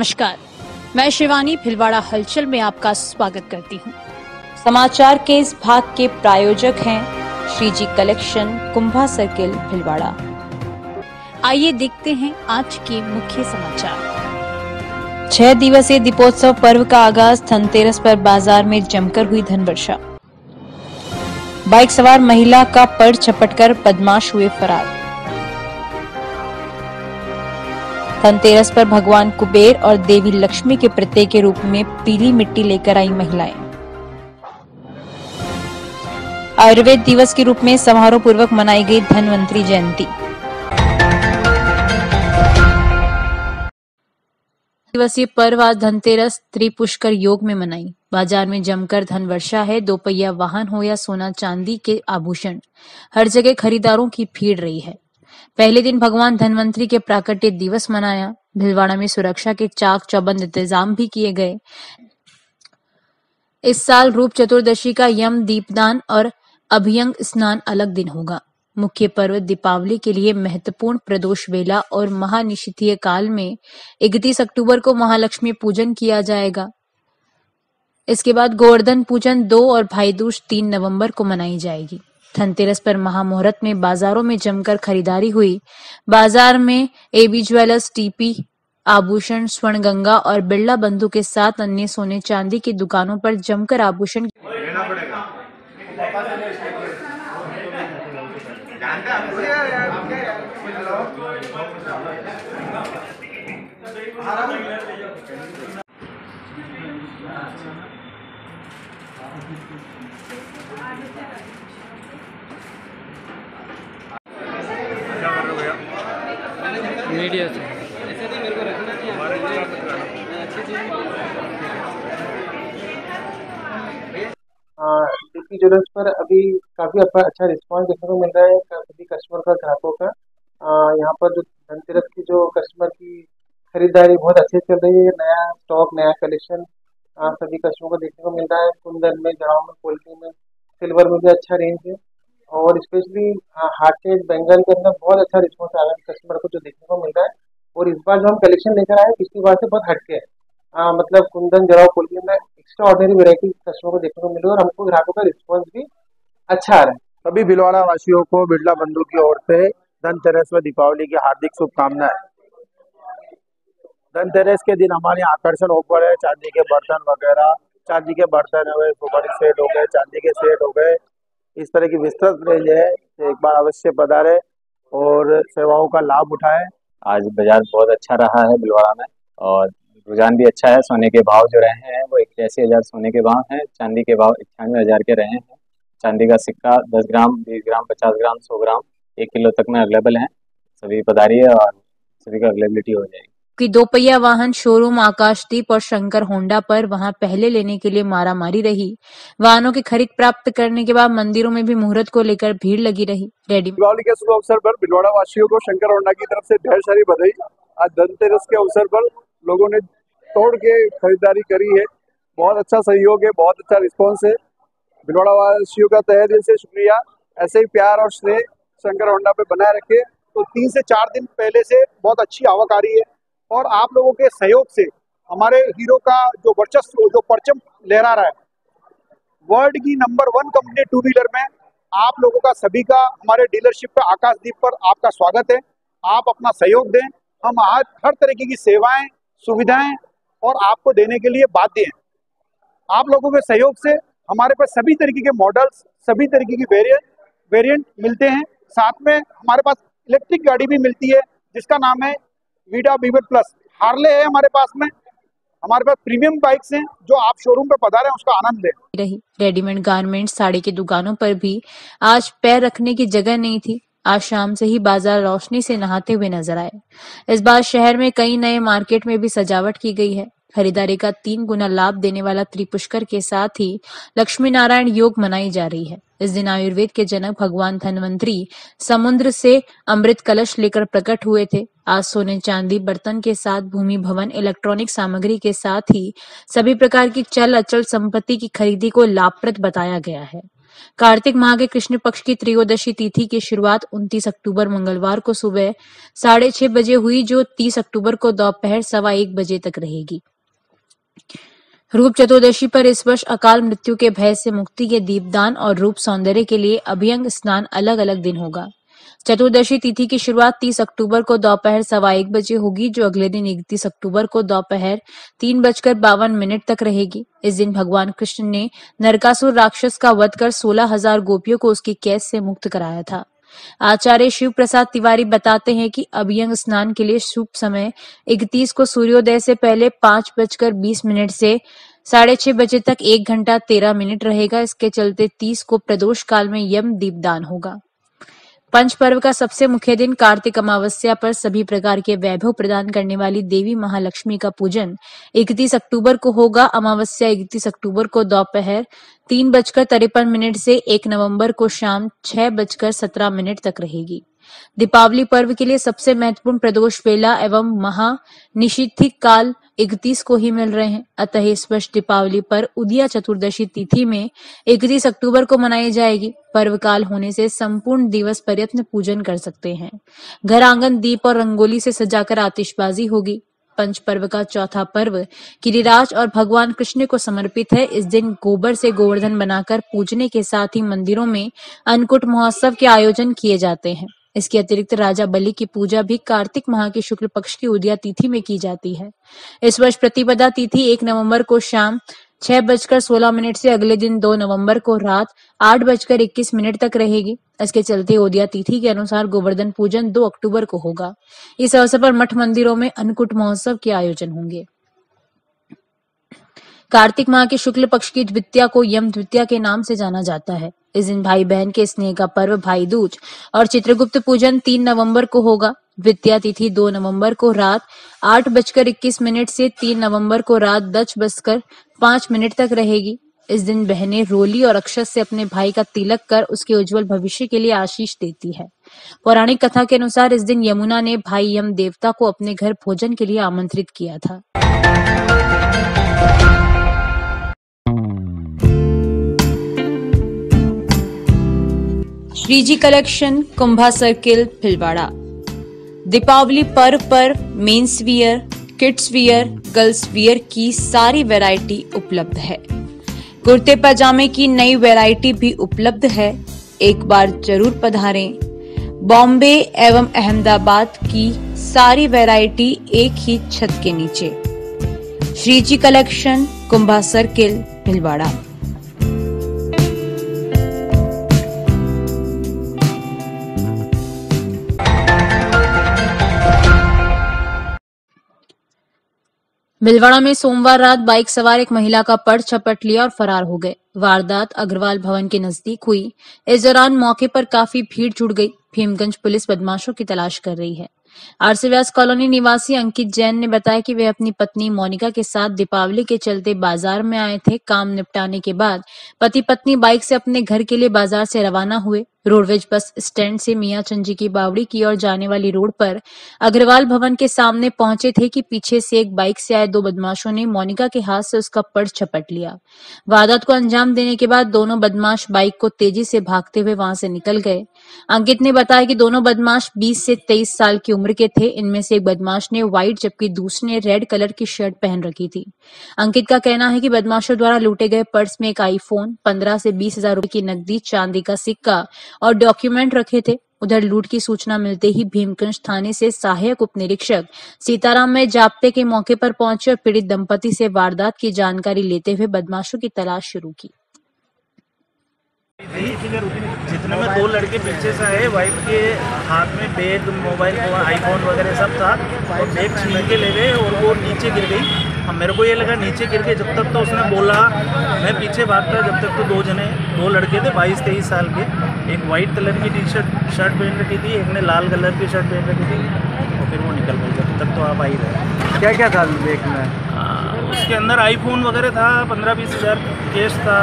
नमस्कार, मैं शिवानी भिलवाड़ा हलचल में आपका स्वागत करती हूँ। समाचार के इस भाग के प्रायोजक हैं श्रीजी कलेक्शन, कुंभा सर्किल, भिलवाड़ा। आइए देखते हैं आज के मुख्य समाचार। 6 दिवसीय दीपोत्सव पर्व का आगाज, धनतेरस पर बाजार में जमकर हुई धन वर्षा। बाइक सवार महिला का पर झपटकर बदमाश हुए फरार। धनतेरस पर भगवान कुबेर और देवी लक्ष्मी के प्रतीक के रूप में पीली मिट्टी लेकर आई महिलाएं। आयुर्वेद दिवस के रूप में समारोह पूर्वक मनाई गई धन्वंतरी जयंती। दिवसीय पर्व आज धनतेरस त्रिपुष्कर योग में मनाई। बाजार में जमकर धन वर्षा है। दोपहिया वाहन हो या सोना चांदी के आभूषण, हर जगह खरीदारों की भीड़ रही है। पहले दिन भगवान धन्वंतरी के प्राकट्य दिवस मनाया। भिलवाड़ा में सुरक्षा के चाक चौबंद इंतजाम भी किए गए। इस साल रूप चतुर्दशी का यम दीपदान और अभ्यंग स्नान अलग दिन होगा। मुख्य पर्व दीपावली के लिए महत्वपूर्ण प्रदोष वेला और महानिशीथीय काल में 31 अक्टूबर को महालक्ष्मी पूजन किया जाएगा। इसके बाद गोवर्धन पूजन 2 और भाई दूज 3 नवंबर को मनाई जाएगी। धनतेरस पर महामुहूर्त में बाजारों में जमकर खरीदारी हुई। बाजार में एबी ज्वेलर्स, टीपी आभूषण, स्वर्णगंगा और बिरला बंधु के साथ अन्य सोने चांदी की दुकानों पर जमकर आभूषण मीडिया से डीपी ज्वेलर्स पर अभी काफ़ी अच्छा रिस्पांस देखने को मिल रहा है सभी कस्टमर का, ग्राहकों का। यहाँ पर जो धनतेरस की जो कस्टमर की खरीदारी बहुत अच्छे से चल रही है। नया स्टॉक, नया कलेक्शन सभी कस्टमर को देखने को मिल रहा है। कुंदन में, जड़ाव में, क्वालिटी में, सिल्वर में भी अच्छा रेंज है और स्पेशली हार्टेड बेंगल के अंदर बहुत अच्छा रिस्पॉन्स आ रहा है कस्टमर को जो देखने को मिल रहा है। और इस बार जो हम कलेक्शन लेकर आए पिछली बार से बहुत हटके है। मतलब कुंदन, जड़ाव, क्वालिटी में एक्स्ट्रा ऑर्डिनरी वेरायटी कस्टमर को देखने को मिल रही है और हमको ग्राहकों का रिस्पॉन्स भी अच्छा आ रहा है। सभी भिलवाड़ा वासियों को बिरला बंधु की ओर से धनतेरस व दीपावली की हार्दिक शुभकामनाएं। धनतेरस के दिन हमारे यहाँ आकर्षण ऑफर है। चांदी के बर्तन वगैरह, चांदी के बर्तन है, सुपारी सेट हो गए, चांदी के सेट हो गए, इस तरह की विस्तृत रेंज है। एक बार अवश्य पधारे और सेवाओं का लाभ उठाएं। आज बाजार बहुत अच्छा रहा है भिलवाड़ा में और रुझान भी अच्छा है। सोने के भाव जो रहे हैं वो 81,000 सोने के भाव हैं। चांदी के भाव 91,000 के रहे हैं। चांदी का सिक्का 10 ग्राम, 20 ग्राम, 50 ग्राम, 100 ग्राम, 1 किलो तक में अवेलेबल है। सभी पधारिए और सभी का अवेलेबिलिटी हो जाएगी। कि दोपहिया वाहन शोरूम आकाशदीप और शंकर होंडा पर वहां पहले लेने के लिए मारामारी रही। वाहनों की खरीद प्राप्त करने के बाद मंदिरों में भी मुहूर्त को लेकर भीड़ लगी रही। दीपावली के शुभ अवसर पर भिलवाड़ा वासियों को शंकर होंडा की तरफ से ढेर सारी बधाई। आज धनतेरस के अवसर पर लोगों ने तोड़ के खरीदारी करी है। बहुत अच्छा सहयोग है, बहुत अच्छा रिस्पॉन्स है। भिलवाड़ा वासियों का तहे दिल से शुक्रिया। ऐसे ही प्यार और स्नेह शंकर होंडा पे बनाए रखे। तो 3 से 4 दिन पहले से बहुत अच्छी आवक आ रही है और आप लोगों के सहयोग से हमारे हीरो का जो वर्चस्व, जो परचम लहरा रहा है, वर्ल्ड की नंबर 1 कंपनी 2 व्हीलर में आप लोगों का, सभी का हमारे डीलरशिप पर, आकाशदीप पर आपका स्वागत है। आप अपना सहयोग दें। हम आज हर तरीके की सेवाएं, सुविधाएं और आपको देने के लिए बाध्य हैं। आप लोगों के सहयोग से हमारे पास सभी तरीके के मॉडल्स, सभी तरीके की वेरिएंट मिलते हैं। साथ में हमारे पास इलेक्ट्रिक गाड़ी भी मिलती है जिसका नाम है वीडा बीवर प्लस। हार्ले है हमारे पास में। हमारे पास प्रीमियम बाइक्स हैं जो आप शोरूम पे पधारें, उसका आनंद लें। रही रेडीमेड गारमेंट्स, साड़ी की दुकानों पर भी आज पैर रखने की जगह नहीं थी। आज शाम से ही बाजार रोशनी से नहाते हुए नजर आए। इस बार शहर में कई नए मार्केट में भी सजावट की गई है। खरीदारी का 3 गुना लाभ देने वाला त्रिपुष्कर के साथ ही लक्ष्मी नारायण योग मनाई जा रही है। इस दिन आयुर्वेद के जनक भगवान धन्वंतरी समुद्र से अमृत कलश लेकर प्रकट हुए थे। आज सोने चांदी बर्तन के साथ भूमि भवन, इलेक्ट्रॉनिक सामग्री के साथ ही सभी प्रकार की चल अचल संपत्ति की खरीदी को लाभप्रद बताया गया है। कार्तिक माह के कृष्ण पक्ष की त्रयोदशी तिथि की शुरुआत 29 अक्टूबर मंगलवार को सुबह 6:30 बजे हुई, जो 30 अक्टूबर को दोपहर 1:15 बजे तक रहेगी। रूप चतुर्दशी पर इस वर्ष अकाल मृत्यु के भय से मुक्ति के दीपदान और रूप सौंदर्य के लिए अभ्यंग स्नान अलग अलग दिन होगा। चतुर्दशी तिथि की शुरुआत 30 अक्टूबर को दोपहर 1:15 बजे होगी, जो अगले दिन 31 अक्टूबर को दोपहर 3:52 तक रहेगी। इस दिन भगवान कृष्ण ने नरकासुर राक्षस का वध कर 16,000 गोपियों को उसकी कैद से मुक्त कराया था। आचार्य शिव प्रसाद तिवारी बताते हैं कि अभ्यंग स्नान के लिए शुभ समय 31 को सूर्योदय से पहले 5:20 से 6:30 बजे तक 1 घंटा 13 मिनट रहेगा। इसके चलते 30 को प्रदोष काल में यम दीपदान होगा। पंच पर्व का सबसे मुख्य दिन कार्तिक अमावस्या पर सभी प्रकार के वैभव प्रदान करने वाली देवी महालक्ष्मी का पूजन 31 अक्टूबर को होगा। अमावस्या 31 अक्टूबर को दोपहर 3:53 से 1 नवंबर को शाम 6:17 तक रहेगी। दीपावली पर्व के लिए सबसे महत्वपूर्ण प्रदोष वेला एवं महानिशीथिक काल 31 को ही मिल रहे हैं। अतः इस वर्ष दीपावली पर उदिया चतुर्दशी तिथि में 31 अक्टूबर को मनाई जाएगी। पर्व काल होने से संपूर्ण दिवस प्रयत्न पूजन कर सकते हैं। घर आंगन दीप और रंगोली से सजाकर आतिशबाजी होगी। पंच पर्व का चौथा पर्व गिरिराज और भगवान कृष्ण को समर्पित है। इस दिन गोबर से गोवर्धन बनाकर पूजने के साथ ही मंदिरों में अन्नकूट महोत्सव के आयोजन किए जाते हैं। इसके अतिरिक्त राजा बलि की पूजा भी कार्तिक माह की शुक्ल पक्ष की उदिया तिथि में की जाती है। इस वर्ष प्रतिपदा तिथि 1 नवंबर को शाम 6:16 से अगले दिन 2 नवंबर को रात 8:21 तक रहेगी। इसके चलते उदिया तिथि के अनुसार गोवर्धन पूजन 2 अक्टूबर को होगा। इस अवसर पर मठ मंदिरों में अन्नकूट महोत्सव के आयोजन होंगे। कार्तिक माह के शुक्ल पक्ष की द्वितीया को यम द्वितीया के नाम से जाना जाता है। इस दिन भाई बहन के स्नेह का पर्व भाई दूज और चित्रगुप्त पूजन 3 नवंबर को होगा। द्वितीया तिथि 2 नवंबर को रात 8:21 से 3 नवंबर को रात 10:05 तक रहेगी। इस दिन बहनें रोली और अक्षत से अपने भाई का तिलक कर उसके उज्जवल भविष्य के लिए आशीष देती है। पौराणिक कथा के अनुसार इस दिन यमुना ने भाई यम देवता को अपने घर भोजन के लिए आमंत्रित किया था। Shreeji collection, Kumbha circle, Bhilwara. दीपावली पर्व पर men's wear, kids wear, girls wear की सारी वैरायटी उपलब्ध है। कुर्ते पजामे की नई वैरायटी भी उपलब्ध है। एक बार जरूर पधारें। बॉम्बे एवं अहमदाबाद की सारी वैरायटी एक ही छत के नीचे। Shreeji collection, Kumbha circle, Bhilwara. भिलवाड़ा में सोमवार रात बाइक सवार एक महिला का पर्स झपट लिया और फरार हो गए। वारदात अग्रवाल भवन के नजदीक हुई। इस दौरान मौके पर काफी भीड़ जुट गई। भीमगंज पुलिस बदमाशों की तलाश कर रही है। आरसी व्यास कॉलोनी निवासी अंकित जैन ने बताया कि वे अपनी पत्नी मोनिका के साथ दीपावली के चलते बाजार में आए थे। काम निपटाने के बाद पति पत्नी बाइक से अपने घर के लिए बाजार से रवाना हुए। रोडवेज बस स्टैंड से मियाँचंद की बावड़ी की ओर जाने वाली रोड पर अग्रवाल भवन के सामने पहुंचे थे कि पीछे से एक बाइक से आए 2 बदमाशों ने मोनिका के हाथ से उसका पर्स झपट लिया। वारदात को अंजाम देने के बाद दोनों बदमाश बाइक को तेजी से भागते हुए वहां से निकल गए। अंकित ने बताया कि दोनों बदमाश 20 से 23 साल की उम्र के थे। इनमें से एक बदमाश ने व्हाइट जबकि दूसरे ने रेड कलर की शर्ट पहन रखी थी। अंकित का कहना है कि बदमाशों द्वारा लूटे गए पर्स में एक आईफोन, 15 से 20 हजार रुपए की नकदी, चांदी का सिक्का और डॉक्यूमेंट रखे थे। उधर लूट की सूचना मिलते ही भीमगंज थाने से सहायक उप निरीक्षक सीताराम में जाप्ते के मौके पर पहुंचे और पीड़ित दंपति से वारदात की जानकारी लेते हुए बदमाशों की तलाश शुरू की। जितने में 2 लड़के पीछे से आए, वाइफ के हाथ में बैग, मोबाइल, आईफोन वगैरह सब था और बैग छीन के ले गए और वो नीचे गिर गई। अब मेरे को ये लगा नीचे गिर गई। जब तक तो उसने बोला, मैं पीछे भागता, जब तक तो 2 लड़के थे 22-23 साल के। एक वाइट कलर की शर्ट पहन रखी थी, एक ने लाल कलर की शर्ट पहन रखी थी और फिर वो निकल गई। जब तक तो आप आ ही रहे। क्या क्या था बैग में? उसके अंदर आईफोन वगैरह था, 15-20 हज़ार कैश था,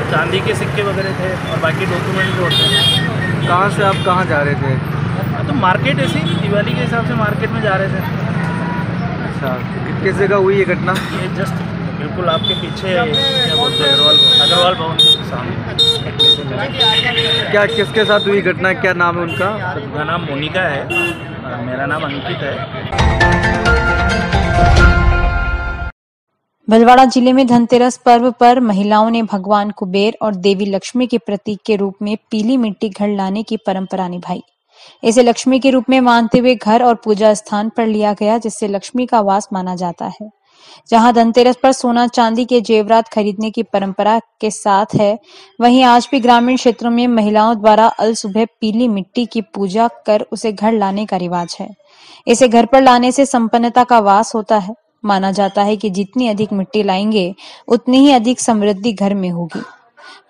चांदी के सिक्के वगैरह थे और बाकी डॉक्यूमेंट जो होते हैं। कहाँ से आप कहाँ जा रहे थे? तो मार्केट ऐसी दिवाली के हिसाब से मार्केट में जा रहे थे। अच्छा, किस जगह हुई ये घटना? ये जस्ट बिल्कुल आपके पीछे क्या बोलते हैं, अग्रवाल भवन के सामने। सकने से मिला। क्या किसके साथ हुई घटना, क्या नाम है उनका? उनका नाम मोनिका है और मेरा नाम अंकित है। भीलवाड़ा जिले में धनतेरस पर्व पर महिलाओं ने भगवान कुबेर और देवी लक्ष्मी के प्रतीक के रूप में पीली मिट्टी घर लाने की परंपरा निभाई। इसे लक्ष्मी के रूप में मानते हुए घर और पूजा स्थान पर लिया गया, जिससे लक्ष्मी का वास माना जाता है। जहां धनतेरस पर सोना चांदी के जेवरात खरीदने की परंपरा के साथ है, वहीं आज भी ग्रामीण क्षेत्रों में महिलाओं द्वारा अल सुबह पीली मिट्टी की पूजा कर उसे घर लाने का रिवाज है। इसे घर पर लाने से संपन्नता का वास होता है। माना जाता है कि जितनी अधिक मिट्टी लाएंगे उतनी ही अधिक समृद्धि घर में होगी।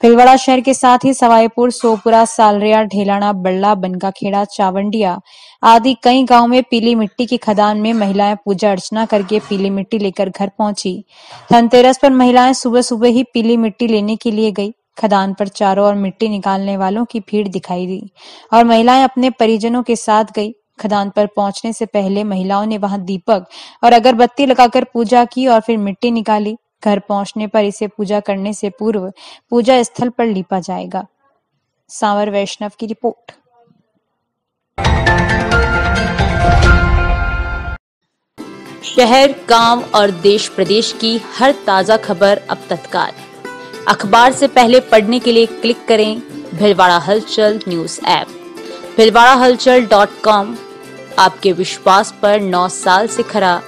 भीलवाड़ा शहर के साथ ही सवाईपुर, सोपुरा, सालरिया, ढेलाना, बल्ला, बनकाखेड़ा, चावंडिया आदि कई गांव में पीली मिट्टी की खदान में महिलाएं पूजा अर्चना करके पीली मिट्टी लेकर घर पहुंची। धनतेरस पर महिलाएं सुबह सुबह ही पीली मिट्टी लेने के लिए गई। खदान पर चारों ओर मिट्टी निकालने वालों की भीड़ दिखाई दी और महिलाएं अपने परिजनों के साथ गई। खदान पर पहुंचने से पहले महिलाओं ने वहां दीपक और अगरबत्ती लगाकर पूजा की और फिर मिट्टी निकाली। घर पहुंचने पर इसे पूजा करने से पूर्व पूजा स्थल पर लीपा जाएगा। सांवर वैष्णव की रिपोर्ट। शहर, गांव और देश प्रदेश की हर ताजा खबर अब तत्काल अखबार से पहले पढ़ने के लिए क्लिक करें भीलवाड़ा हलचल न्यूज ऐप। भीलवाड़ाहलचल.com आपके विश्वास पर 9 साल से खरा,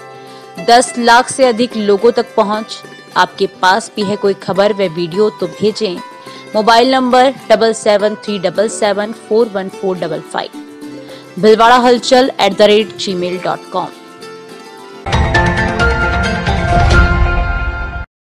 10 लाख से अधिक लोगों तक पहुंच। आपके पास भी है कोई खबर व वीडियो तो भेजें। Mobile number 7737741455। भीलवाड़ाहलचल@gmail.com।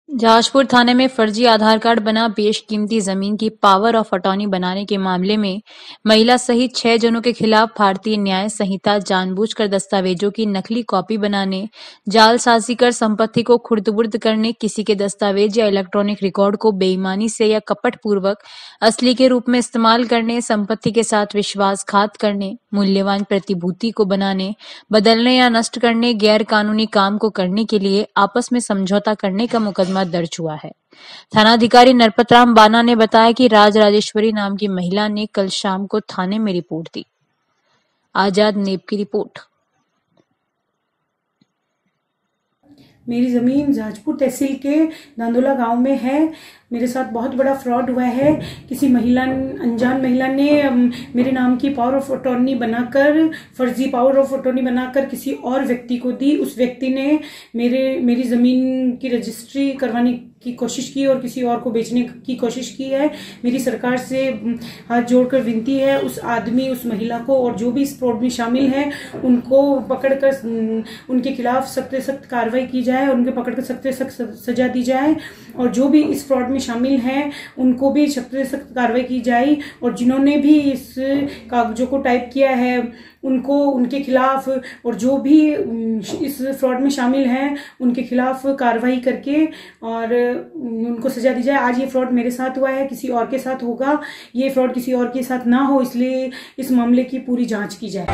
जहाजपुर थाने में फर्जी आधार कार्ड बना बेशकीमती जमीन की पावर ऑफ अटॉर्नी बनाने के मामले में महिला सहित 6 जनों के खिलाफ भारतीय न्याय संहिता जानबूझकर दस्तावेजों की नकली कॉपी बनाने, जालसाजी कर संपत्ति को खुर्द-बुर्द करने, किसी के दस्तावेज या इलेक्ट्रॉनिक रिकॉर्ड को बेईमानी से या कपटपूर्वक असली के रूप में इस्तेमाल करने, संपत्ति के साथ विश्वासघात करने, मूल्यवान प्रतिभूति को बनाने, बदलने या नष्ट करने, गैर कानूनी काम को करने के लिए आपस में समझौता करने का मुकदमा दर्ज हुआ है। थानाधिकारी नरपतराम बाना ने बताया कि राज राजेश्वरी नाम की महिला ने कल शाम को थाने में रिपोर्ट दी। आजाद नेब की रिपोर्ट। मेरी ज़मीन जहाजपुर तहसील के धांधोला गांव में है। मेरे साथ बहुत बड़ा फ्रॉड हुआ है। किसी अनजान महिला ने मेरे नाम की पावर ऑफ अटॉर्नी बनाकर, फर्जी पावर ऑफ अटॉर्नी बनाकर किसी और व्यक्ति को दी। उस व्यक्ति ने मेरी ज़मीन की रजिस्ट्री करवाने की कोशिश की और किसी और को बेचने की कोशिश की है। मेरी सरकार से हाथ जोड़कर विनती है, उस आदमी, उस महिला को और जो भी इस फ्रॉड में शामिल है उनको पकड़कर उनके खिलाफ सख्त से सख्त कार्रवाई की जाए, उनके पकड़कर सख्त से सख्त सजा दी जाए और जो भी इस फ्रॉड में शामिल हैं उनको भी सख्त से सख्त कार्रवाई की जाए और जिन्होंने भी इस कागजों को टाइप किया है उनको, उनके खिलाफ और जो भी इस फ्रॉड में शामिल हैं उनके खिलाफ कार्रवाई करके और उनको सजा दी जाए। आज ये फ्रॉड मेरे साथ हुआ है, किसी और के साथ होगा, ये फ्रॉड किसी और के साथ ना हो, इसलिए इस मामले की पूरी जांच की जाए।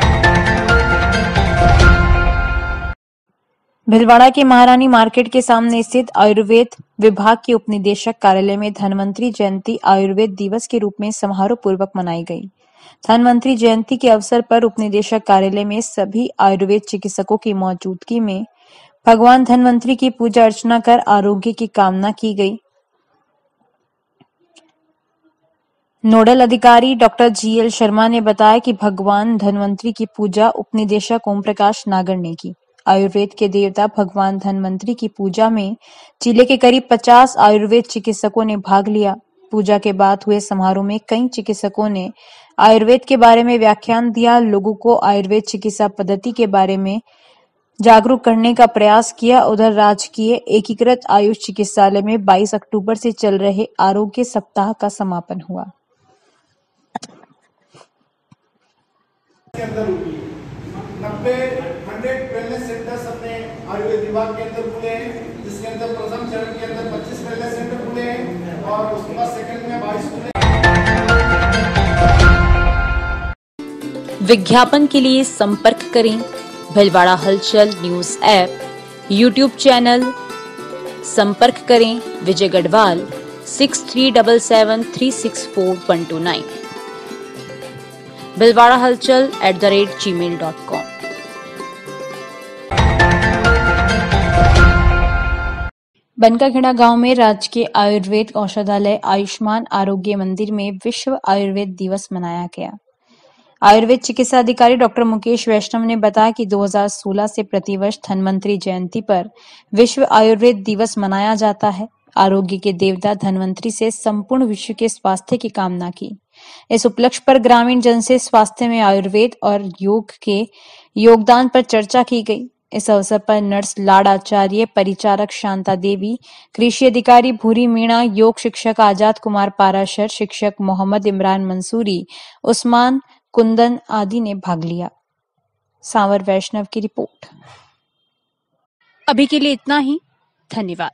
भीलवाड़ा के महारानी मार्केट के सामने स्थित आयुर्वेद विभाग के उपनिदेशक कार्यालय में धनवंतरी जयंती आयुर्वेद दिवस के रूप में समारोह पूर्वक मनाई गई। धनवंतरी जयंती के अवसर पर उपनिदेशक कार्यालय में सभी आयुर्वेद चिकित्सकों की मौजूदगी में भगवान धनवंतरी की पूजा अर्चना कर आरोग्य की कामना की गई। नोडल अधिकारी डॉक्टर GL शर्मा ने बताया कि भगवान धनवंतरी की पूजा उपनिदेशक ओम प्रकाश नागर ने की। आयुर्वेद के देवता भगवान धनवंतरी की पूजा में जिले के करीब 50 आयुर्वेद चिकित्सकों ने भाग लिया। पूजा के बाद हुए समारोह में कई चिकित्सकों ने आयुर्वेद के बारे में व्याख्यान दिया, लोगों को आयुर्वेद चिकित्सा पद्धति के बारे में जागरूक करने का प्रयास किया। उधर राजकीय एकीकृत आयुष चिकित्सालय में 22 अक्टूबर से चल रहे आरोग्य सप्ताह का समापन हुआ। 100 वेलनेस सेंटर्स अपने आयुर्वेद विभाग के अंदर खुले हैं, जिसके अंदर प्रथम चरण के अंदर 25 वेलनेस सेंटर खुले हैं और उसके बाद सेकंड में 22 खुले। विज्ञापन के लिए संपर्क करें भीलवाड़ा हलचल न्यूज ऐप, यूट्यूब चैनल। संपर्क करें विजय गढ़वाल 6377364129, bilwarahalchal@gmail.com। बनकाखेड़ा गांव में राजकीय आयुर्वेद औषधालय आयुष्मान आरोग्य मंदिर में विश्व आयुर्वेद दिवस मनाया गया। आयुर्वेद चिकित्सा अधिकारी डॉक्टर मुकेश वैष्णव ने बताया कि 2016 से प्रतिवर्ष धन्वंतरी जयंती पर विश्व आयुर्वेद दिवस मनाया जाता है। आरोग्य के देवता धन्वंतरी से संपूर्ण विश्व के स्वास्थ्य की कामना की। इस उपलक्ष्य पर ग्रामीण जन से स्वास्थ्य में आयुर्वेद और योग के योगदान पर चर्चा की गई। इस अवसर पर नर्स लाडाचार्य, परिचारक शांता देवी, कृषि अधिकारी भूरी मीणा, योग शिक्षक आजाद कुमार पाराशर, शिक्षक मोहम्मद इमरान मंसूरी, उस्मान कुंदन आदि ने भाग लिया। सांवर वैष्णव की रिपोर्ट। अभी के लिए इतना ही। धन्यवाद।